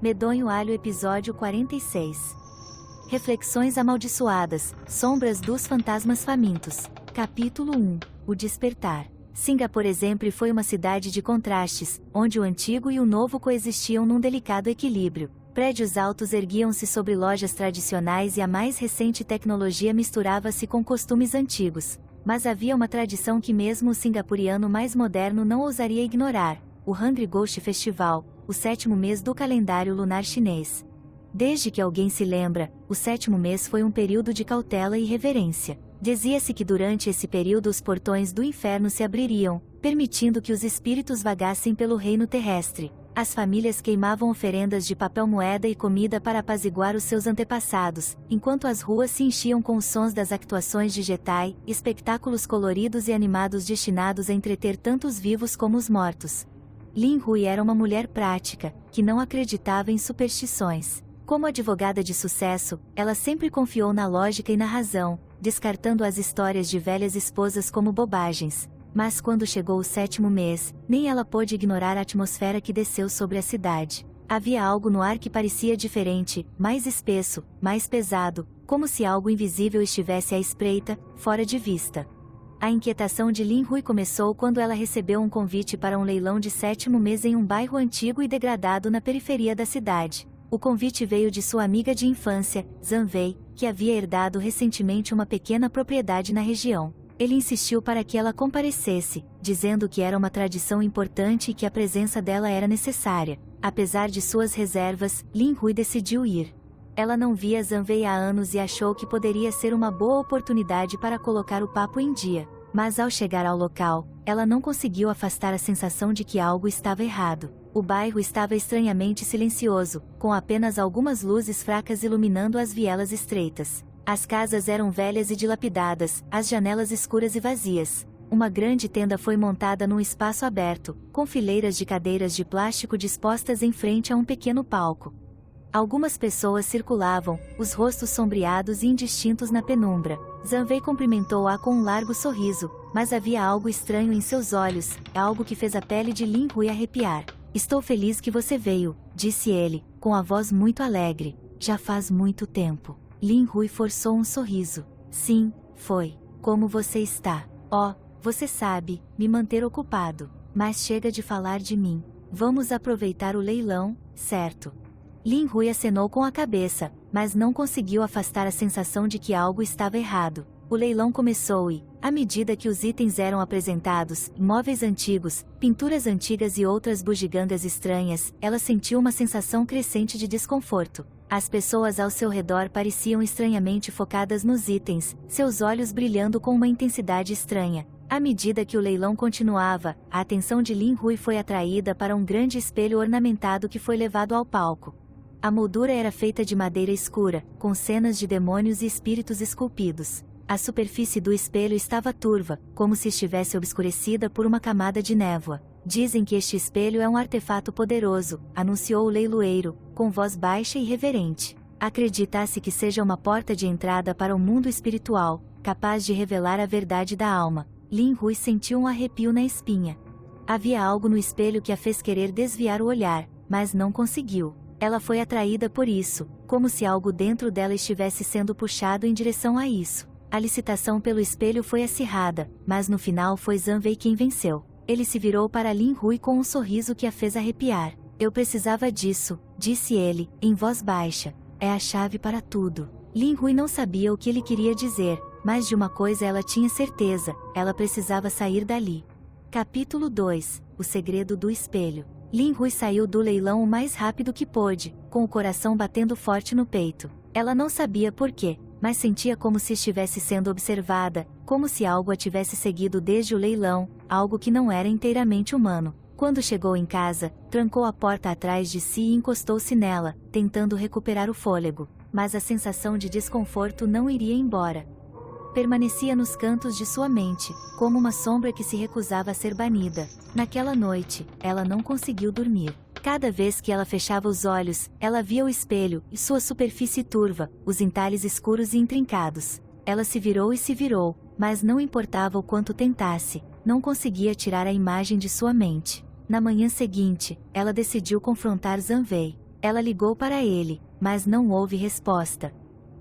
Medonho Alho Episódio 46. Reflexões amaldiçoadas, sombras dos fantasmas famintos. Capítulo 1. O despertar. Singa, por exemplo, foi uma cidade de contrastes, onde o antigo e o novo coexistiam num delicado equilíbrio. Prédios altos erguiam-se sobre lojas tradicionais e a mais recente tecnologia misturava-se com costumes antigos. Mas havia uma tradição que mesmo o singapuriano mais moderno não ousaria ignorar: o Hungry Ghost Festival, o 7º mês do calendário lunar chinês. Desde que alguém se lembra, o 7º mês foi um período de cautela e reverência. Dizia-se que durante esse período os portões do inferno se abririam, permitindo que os espíritos vagassem pelo reino terrestre. As famílias queimavam oferendas de papel moeda e comida para apaziguar os seus antepassados, enquanto as ruas se enchiam com os sons das actuações de Jetai, espetáculos coloridos e animados destinados a entreter tanto os vivos como os mortos. Lin Hui era uma mulher prática, que não acreditava em superstições. Como advogada de sucesso, ela sempre confiou na lógica e na razão, descartando as histórias de velhas esposas como bobagens. Mas quando chegou o 7º mês, nem ela pôde ignorar a atmosfera que desceu sobre a cidade. Havia algo no ar que parecia diferente, mais espesso, mais pesado, como se algo invisível estivesse à espreita, fora de vista. A inquietação de Lin Hui começou quando ela recebeu um convite para um leilão de 7º mês em um bairro antigo e degradado na periferia da cidade. O convite veio de sua amiga de infância, Zhang Wei, que havia herdado recentemente uma pequena propriedade na região. Ele insistiu para que ela comparecesse, dizendo que era uma tradição importante e que a presença dela era necessária. Apesar de suas reservas, Lin Hui decidiu ir. Ela não via Zhang Wei há anos e achou que poderia ser uma boa oportunidade para colocar o papo em dia. Mas ao chegar ao local, ela não conseguiu afastar a sensação de que algo estava errado. O bairro estava estranhamente silencioso, com apenas algumas luzes fracas iluminando as vielas estreitas. As casas eram velhas e dilapidadas, as janelas escuras e vazias. Uma grande tenda foi montada num espaço aberto, com fileiras de cadeiras de plástico dispostas em frente a um pequeno palco. Algumas pessoas circulavam, os rostos sombreados e indistintos na penumbra. Zhang Wei cumprimentou-a com um largo sorriso, mas havia algo estranho em seus olhos, algo que fez a pele de Lin Hui arrepiar. "Estou feliz que você veio", disse ele, com a voz muito alegre. "Já faz muito tempo." Lin Hui forçou um sorriso. "Sim, foi. Como você está?" "Oh, você sabe, me manter ocupado. Mas chega de falar de mim. Vamos aproveitar o leilão, certo?" Lin Hui acenou com a cabeça, mas não conseguiu afastar a sensação de que algo estava errado. O leilão começou e, à medida que os itens eram apresentados, móveis antigos, pinturas antigas e outras bugigangas estranhas, ela sentiu uma sensação crescente de desconforto. As pessoas ao seu redor pareciam estranhamente focadas nos itens, seus olhos brilhando com uma intensidade estranha. À medida que o leilão continuava, a atenção de Lin Hui foi atraída para um grande espelho ornamentado que foi levado ao palco. A moldura era feita de madeira escura, com cenas de demônios e espíritos esculpidos. A superfície do espelho estava turva, como se estivesse obscurecida por uma camada de névoa. "Dizem que este espelho é um artefato poderoso", anunciou o leiloeiro, com voz baixa e reverente. "Acredita-se que seja uma porta de entrada para o mundo espiritual, capaz de revelar a verdade da alma." Lin Hui sentiu um arrepio na espinha. Havia algo no espelho que a fez querer desviar o olhar, mas não conseguiu. Ela foi atraída por isso, como se algo dentro dela estivesse sendo puxado em direção a isso. A licitação pelo espelho foi acirrada, mas no final foi Zhang Wei quem venceu. Ele se virou para Lin Hui com um sorriso que a fez arrepiar. "Eu precisava disso", disse ele, em voz baixa. "É a chave para tudo." Lin Hui não sabia o que ele queria dizer, mas de uma coisa ela tinha certeza: ela precisava sair dali. Capítulo 2. O segredo do espelho. Lin Hui saiu do leilão o mais rápido que pôde, com o coração batendo forte no peito. Ela não sabia por quê, mas sentia como se estivesse sendo observada, como se algo a tivesse seguido desde o leilão, algo que não era inteiramente humano. Quando chegou em casa, trancou a porta atrás de si e encostou-se nela, tentando recuperar o fôlego. Mas a sensação de desconforto não iria embora. Permanecia nos cantos de sua mente, como uma sombra que se recusava a ser banida. Naquela noite, ela não conseguiu dormir. Cada vez que ela fechava os olhos, ela via o espelho, e sua superfície turva, os entalhes escuros e intrincados. Ela se virou e se virou, mas não importava o quanto tentasse, não conseguia tirar a imagem de sua mente. Na manhã seguinte, ela decidiu confrontar Zhang Wei. Ela ligou para ele, mas não houve resposta.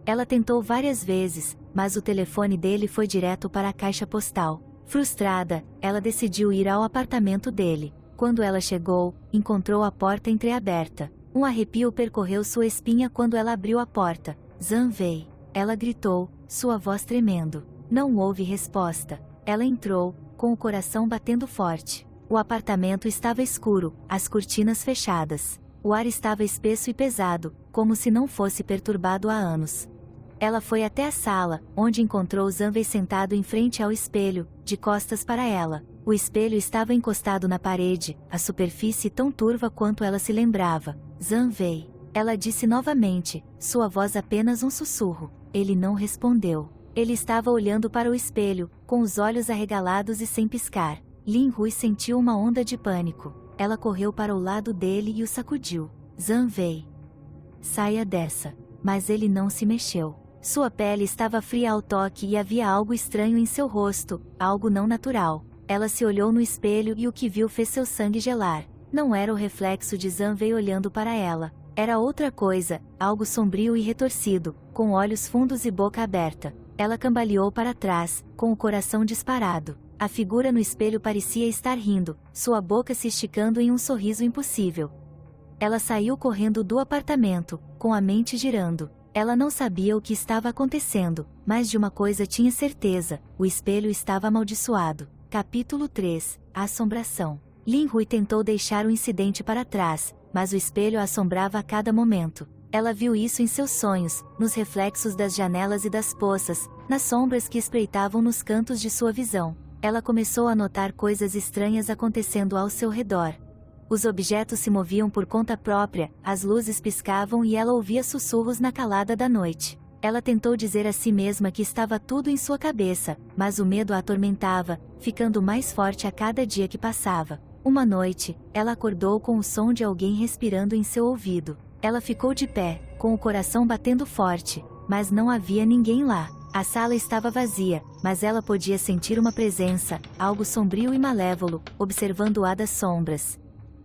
Ela tentou várias vezes, mas o telefone dele foi direto para a caixa postal. Frustrada, ela decidiu ir ao apartamento dele. Quando ela chegou, encontrou a porta entreaberta. Um arrepio percorreu sua espinha quando ela abriu a porta. Zanvei. Ela gritou, sua voz tremendo. Não houve resposta. Ela entrou, com o coração batendo forte. O apartamento estava escuro, as cortinas fechadas. O ar estava espesso e pesado, como se não fosse perturbado há anos. Ela foi até a sala, onde encontrou Zanvei sentado em frente ao espelho, de costas para ela. O espelho estava encostado na parede, a superfície tão turva quanto ela se lembrava. Zanvei. Ela disse novamente, sua voz apenas um sussurro. Ele não respondeu. Ele estava olhando para o espelho, com os olhos arregalados e sem piscar. Lin Hui sentiu uma onda de pânico. Ela correu para o lado dele e o sacudiu. Zanvei. Saia dessa. Mas ele não se mexeu. Sua pele estava fria ao toque e havia algo estranho em seu rosto, algo não natural. Ela se olhou no espelho e o que viu fez seu sangue gelar. Não era o reflexo de Zanvei olhando para ela. Era outra coisa, algo sombrio e retorcido, com olhos fundos e boca aberta. Ela cambaleou para trás, com o coração disparado. A figura no espelho parecia estar rindo, sua boca se esticando em um sorriso impossível. Ela saiu correndo do apartamento, com a mente girando. Ela não sabia o que estava acontecendo, mas de uma coisa tinha certeza: o espelho estava amaldiçoado. Capítulo 3 – A Assombração. Lin Hui tentou deixar o incidente para trás, mas o espelho a assombrava a cada momento. Ela viu isso em seus sonhos, nos reflexos das janelas e das poças, nas sombras que espreitavam nos cantos de sua visão. Ela começou a notar coisas estranhas acontecendo ao seu redor. Os objetos se moviam por conta própria, as luzes piscavam e ela ouvia sussurros na calada da noite. Ela tentou dizer a si mesma que estava tudo em sua cabeça, mas o medo a atormentava, ficando mais forte a cada dia que passava. Uma noite, ela acordou com o som de alguém respirando em seu ouvido. Ela ficou de pé, com o coração batendo forte, mas não havia ninguém lá. A sala estava vazia, mas ela podia sentir uma presença, algo sombrio e malévolo, observando-a das sombras.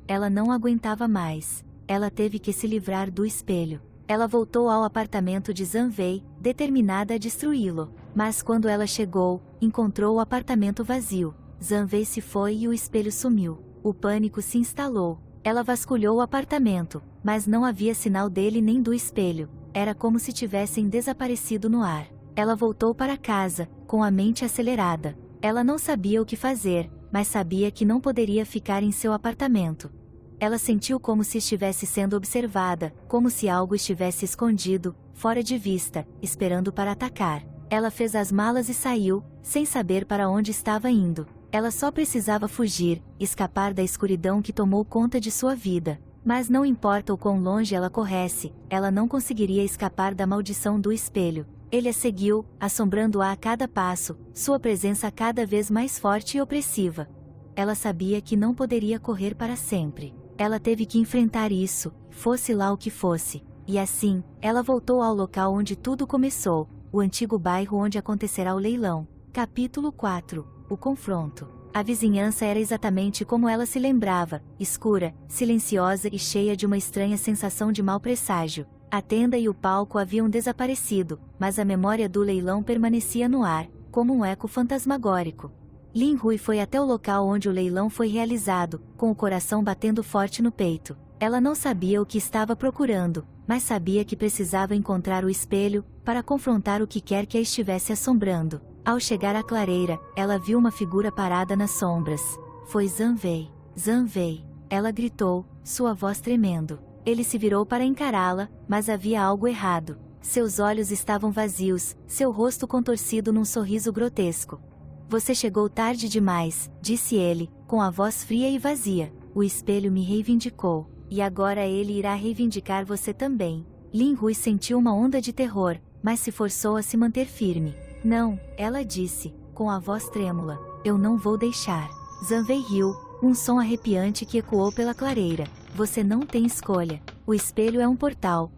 Ela não aguentava mais. Ela teve que se livrar do espelho. Ela voltou ao apartamento de Zanvei, determinada a destruí-lo. Mas quando ela chegou, encontrou o apartamento vazio. Zanvei se foi e o espelho sumiu. O pânico se instalou. Ela vasculhou o apartamento, mas não havia sinal dele nem do espelho. Era como se tivessem desaparecido no ar. Ela voltou para casa, com a mente acelerada. Ela não sabia o que fazer, mas sabia que não poderia ficar em seu apartamento. Ela sentiu como se estivesse sendo observada, como se algo estivesse escondido, fora de vista, esperando para atacar. Ela fez as malas e saiu, sem saber para onde estava indo. Ela só precisava fugir, escapar da escuridão que tomou conta de sua vida. Mas não importa o quão longe ela corresse, ela não conseguiria escapar da maldição do espelho. Ele a seguiu, assombrando-a a cada passo, sua presença cada vez mais forte e opressiva. Ela sabia que não poderia correr para sempre. Ela teve que enfrentar isso, fosse lá o que fosse. E assim, ela voltou ao local onde tudo começou, o antigo bairro onde acontecerá o leilão. Capítulo 4 – O confronto. A vizinhança era exatamente como ela se lembrava, escura, silenciosa e cheia de uma estranha sensação de mau presságio. A tenda e o palco haviam desaparecido, mas a memória do leilão permanecia no ar, como um eco fantasmagórico. Lin Hui foi até o local onde o leilão foi realizado, com o coração batendo forte no peito. Ela não sabia o que estava procurando, mas sabia que precisava encontrar o espelho, para confrontar o que quer que a estivesse assombrando. Ao chegar à clareira, ela viu uma figura parada nas sombras. Foi Zanvei. Zanvei. Ela gritou, sua voz tremendo. Ele se virou para encará-la, mas havia algo errado. Seus olhos estavam vazios, seu rosto contorcido num sorriso grotesco. Você chegou tarde demais, disse ele, com a voz fria e vazia. O espelho me reivindicou, e agora ele irá reivindicar você também. Lin Hui sentiu uma onda de terror, mas se forçou a se manter firme. Não, ela disse, com a voz trêmula. Eu não vou deixar. Zanvei riu, um som arrepiante que ecoou pela clareira. Você não tem escolha. O espelho é um portal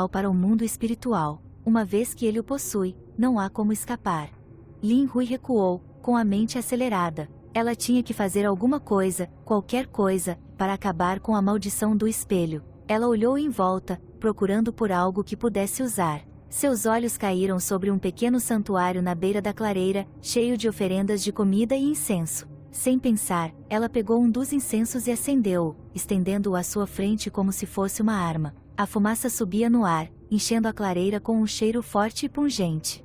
para o mundo espiritual. Uma vez que ele o possui, não há como escapar. Lin Hui recuou, com a mente acelerada. Ela tinha que fazer alguma coisa, qualquer coisa, para acabar com a maldição do espelho. Ela olhou em volta, procurando por algo que pudesse usar. Seus olhos caíram sobre um pequeno santuário na beira da clareira, cheio de oferendas de comida e incenso. Sem pensar, ela pegou um dos incensos e acendeu-o, estendendo-o à sua frente como se fosse uma arma. A fumaça subia no ar, enchendo a clareira com um cheiro forte e pungente.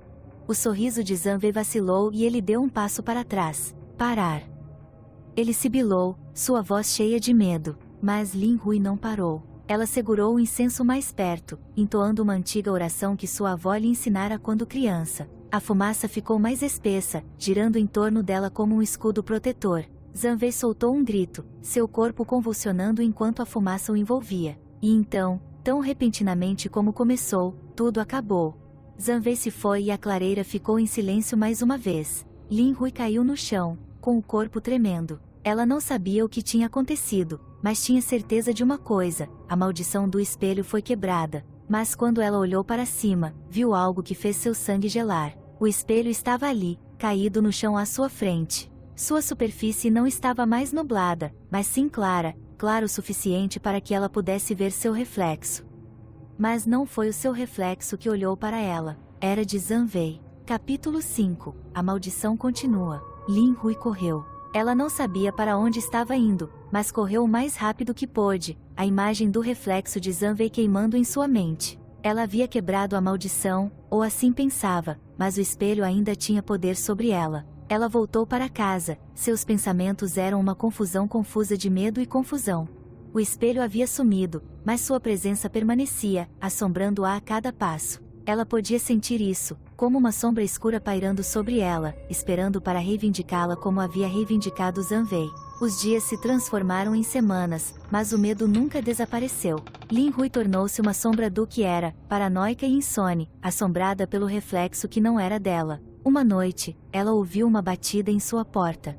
O sorriso de Zanvei vacilou e ele deu um passo para trás. Parar. Ele sibilou, sua voz cheia de medo, mas Lin Hui não parou. Ela segurou o incenso mais perto, entoando uma antiga oração que sua avó lhe ensinara quando criança. A fumaça ficou mais espessa, girando em torno dela como um escudo protetor. Zanvei soltou um grito, seu corpo convulsionando enquanto a fumaça o envolvia. E então, tão repentinamente como começou, tudo acabou. Zanvei se foi e a clareira ficou em silêncio mais uma vez. Lin Hui caiu no chão, com o corpo tremendo. Ela não sabia o que tinha acontecido, mas tinha certeza de uma coisa: a maldição do espelho foi quebrada. Mas quando ela olhou para cima, viu algo que fez seu sangue gelar. O espelho estava ali, caído no chão à sua frente. Sua superfície não estava mais nublada, mas sim clara o suficiente para que ela pudesse ver seu reflexo. Mas não foi o seu reflexo que olhou para ela, era de Zanvei. Capítulo 5. A maldição continua. Lin Hui correu. Ela não sabia para onde estava indo, mas correu o mais rápido que pôde, a imagem do reflexo de Zanvei queimando em sua mente. Ela havia quebrado a maldição, ou assim pensava, mas o espelho ainda tinha poder sobre ela. Ela voltou para casa, seus pensamentos eram uma confusão confusa de medo e confusão. O espelho havia sumido, mas sua presença permanecia, assombrando-a a cada passo. Ela podia sentir isso, como uma sombra escura pairando sobre ela, esperando para reivindicá-la como havia reivindicado Zanvei. Os dias se transformaram em semanas, mas o medo nunca desapareceu. Lin Hui tornou-se uma sombra do que era, paranoica e insone, assombrada pelo reflexo que não era dela. Uma noite, ela ouviu uma batida em sua porta.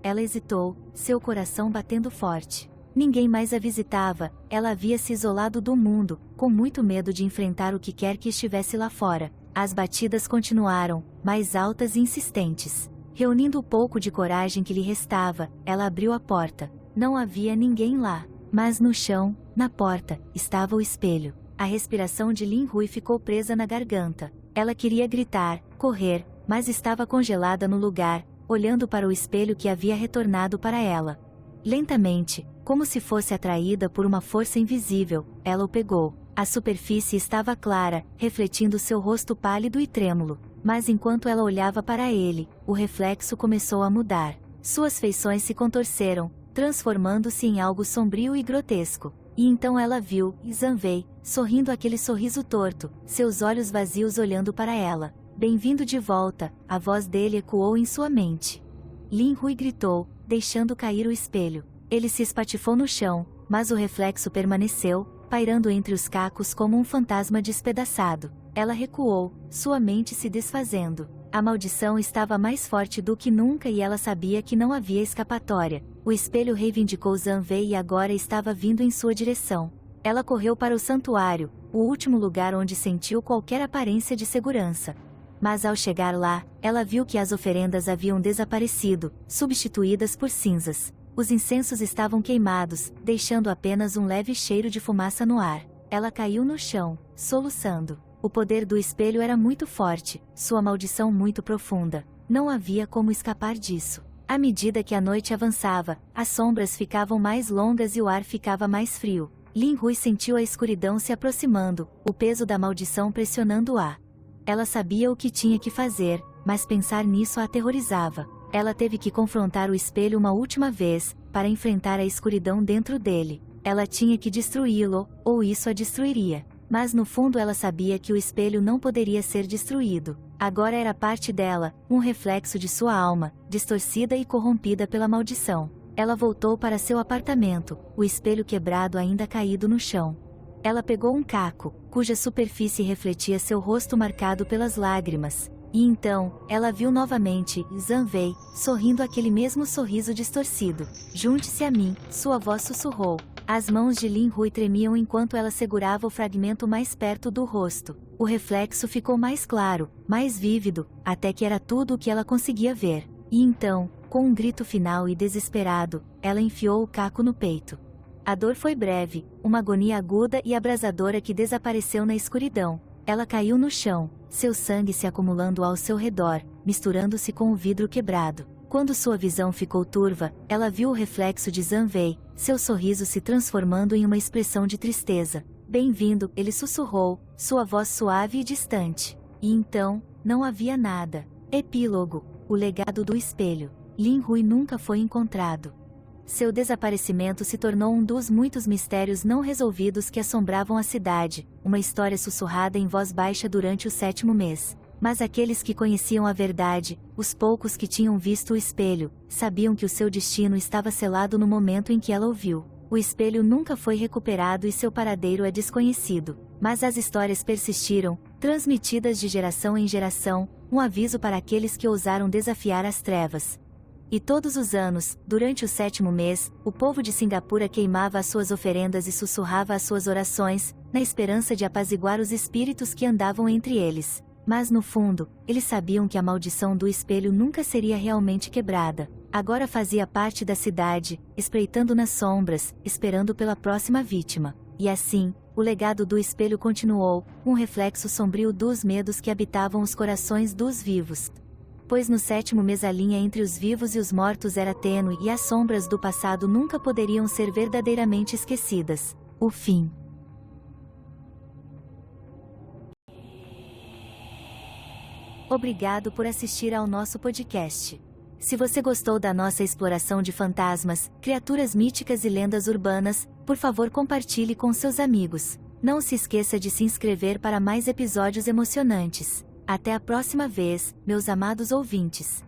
Ela hesitou, seu coração batendo forte. Ninguém mais a visitava, ela havia se isolado do mundo, com muito medo de enfrentar o que quer que estivesse lá fora. As batidas continuaram, mais altas e insistentes. Reunindo o pouco de coragem que lhe restava, ela abriu a porta. Não havia ninguém lá, mas no chão, na porta, estava o espelho. A respiração de Lin Hui ficou presa na garganta. Ela queria gritar, correr, mas estava congelada no lugar, olhando para o espelho que havia retornado para ela. Lentamente, como se fosse atraída por uma força invisível, ela o pegou. A superfície estava clara, refletindo seu rosto pálido e trêmulo. Mas enquanto ela olhava para ele, o reflexo começou a mudar. Suas feições se contorceram, transformando-se em algo sombrio e grotesco. E então ela viu Zanvei, sorrindo aquele sorriso torto, seus olhos vazios olhando para ela. Bem-vindo de volta, a voz dele ecoou em sua mente. Lin Hui gritou, deixando cair o espelho. Ele se espatifou no chão, mas o reflexo permaneceu, pairando entre os cacos como um fantasma despedaçado. Ela recuou, sua mente se desfazendo. A maldição estava mais forte do que nunca e ela sabia que não havia escapatória. O espelho reivindicou Zanvei e agora estava vindo em sua direção. Ela correu para o santuário, o último lugar onde sentiu qualquer aparência de segurança. Mas ao chegar lá, ela viu que as oferendas haviam desaparecido, substituídas por cinzas. Os incensos estavam queimados, deixando apenas um leve cheiro de fumaça no ar. Ela caiu no chão, soluçando. O poder do espelho era muito forte, sua maldição muito profunda. Não havia como escapar disso. À medida que a noite avançava, as sombras ficavam mais longas e o ar ficava mais frio. Lin Hui sentiu a escuridão se aproximando, o peso da maldição pressionando-a. Ela sabia o que tinha que fazer, mas pensar nisso a aterrorizava. Ela teve que confrontar o espelho uma última vez, para enfrentar a escuridão dentro dele. Ela tinha que destruí-lo, ou isso a destruiria. Mas no fundo ela sabia que o espelho não poderia ser destruído. Agora era parte dela, um reflexo de sua alma, distorcida e corrompida pela maldição. Ela voltou para seu apartamento, o espelho quebrado ainda caído no chão. Ela pegou um caco, cuja superfície refletia seu rosto marcado pelas lágrimas. E então, ela viu novamente Zanvei, sorrindo aquele mesmo sorriso distorcido. Junte-se a mim, sua voz sussurrou. As mãos de Lin Hui tremiam enquanto ela segurava o fragmento mais perto do rosto. O reflexo ficou mais claro, mais vívido, até que era tudo o que ela conseguia ver. E então, com um grito final e desesperado, ela enfiou o caco no peito. A dor foi breve, uma agonia aguda e abrasadora que desapareceu na escuridão. Ela caiu no chão, seu sangue se acumulando ao seu redor, misturando-se com o vidro quebrado. Quando sua visão ficou turva, ela viu o reflexo de Zanvei, seu sorriso se transformando em uma expressão de tristeza. Bem-vindo, ele sussurrou, sua voz suave e distante. E então, não havia nada. Epílogo. O legado do espelho. Lin Hui nunca foi encontrado. Seu desaparecimento se tornou um dos muitos mistérios não resolvidos que assombravam a cidade, uma história sussurrada em voz baixa durante o 7º mês. Mas aqueles que conheciam a verdade, os poucos que tinham visto o espelho, sabiam que o seu destino estava selado no momento em que ela o viu. O espelho nunca foi recuperado e seu paradeiro é desconhecido. Mas as histórias persistiram, transmitidas de geração em geração, um aviso para aqueles que ousaram desafiar as trevas. E todos os anos, durante o 7º mês, o povo de Singapura queimava as suas oferendas e sussurrava as suas orações, na esperança de apaziguar os espíritos que andavam entre eles. Mas no fundo, eles sabiam que a maldição do espelho nunca seria realmente quebrada. Agora fazia parte da cidade, espreitando nas sombras, esperando pela próxima vítima. E assim, o legado do espelho continuou, um reflexo sombrio dos medos que habitavam os corações dos vivos. Pois no 7º mês a linha entre os vivos e os mortos era tênue e as sombras do passado nunca poderiam ser verdadeiramente esquecidas. O fim. Obrigado por assistir ao nosso podcast. Se você gostou da nossa exploração de fantasmas, criaturas míticas e lendas urbanas, por favor compartilhe com seus amigos. Não se esqueça de se inscrever para mais episódios emocionantes. Até a próxima vez, meus amados ouvintes.